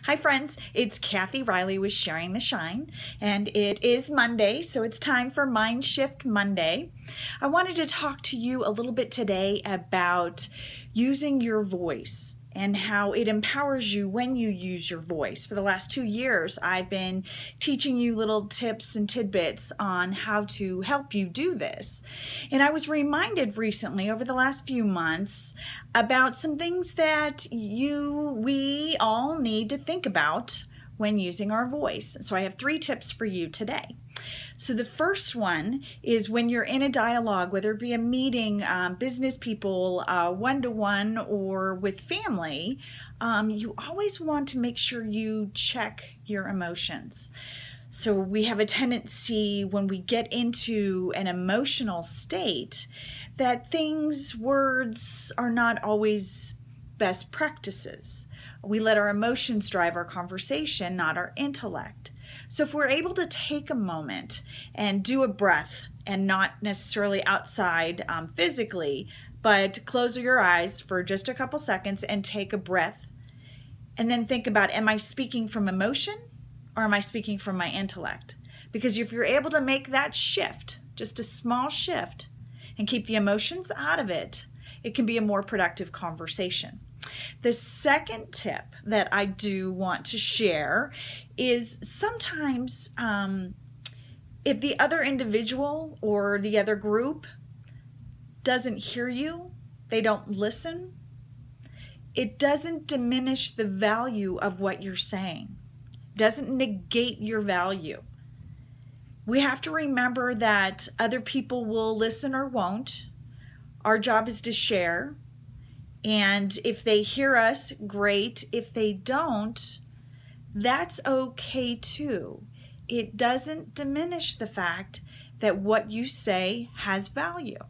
Hi friends, it's Kathy Riley with Sharing the Shine, and it is Monday, so it's time for Mind Shift Monday. I wanted to talk to you a little bit today about using your voice and how it empowers you when you use your voice. For the last 2 years, I've been teaching you little tips and tidbits on how to help you do this. And I was reminded recently over the last few months about some things that we all need to think about when using our voice. So I have 3 tips for you today. So the first one is when you're in a dialogue, whether it be a meeting, business people, one-to-one, or with family, you always want to make sure you check your emotions. So we have a tendency when we get into an emotional state that words are not always best practices. We let our emotions drive our conversation, not our intellect. So if we're able to take a moment and do a breath, and not necessarily outside physically, but close your eyes for just a couple seconds and take a breath, and then think about, am I speaking from emotion or am I speaking from my intellect? Because if you're able to make that shift, just a small shift, and keep the emotions out of it, it can be a more productive conversation. The second tip that I do want to share is sometimes if the other individual or the other group doesn't hear you, they don't listen, it doesn't diminish the value of what you're saying. It doesn't negate your value. We have to remember that other people will listen or won't. Our job is to share. And if they hear us, great. If they don't, that's okay too. It doesn't diminish the fact that what you say has value.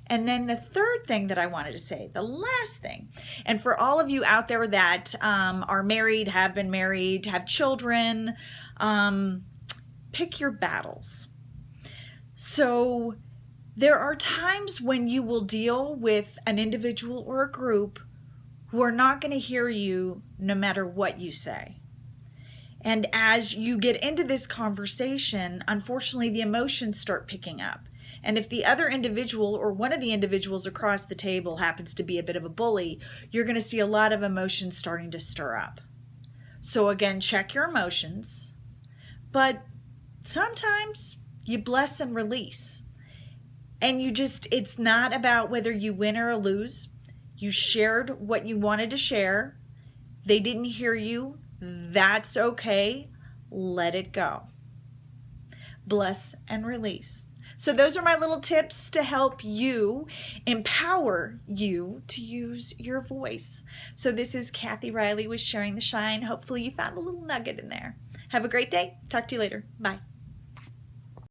And then the third thing that I wanted to say, the last thing, and for all of you out there that are married, have been married, have children, pick your battles. So there are times when you will deal with an individual or a group who are not going to hear you no matter what you say. And as you get into this conversation, unfortunately, the emotions start picking up. And if the other individual or one of the individuals across the table happens to be a bit of a bully, you're going to see a lot of emotions starting to stir up. So again, check your emotions. But sometimes you bless and release. And it's not about whether you win or lose. You shared what you wanted to share. They didn't hear you. That's okay. Let it go. Bless and release. So those are my little tips to help you, empower you to use your voice. So this is Kathy Riley with Sharing the Shine. Hopefully you found a little nugget in there. Have a great day. Talk to you later. Bye.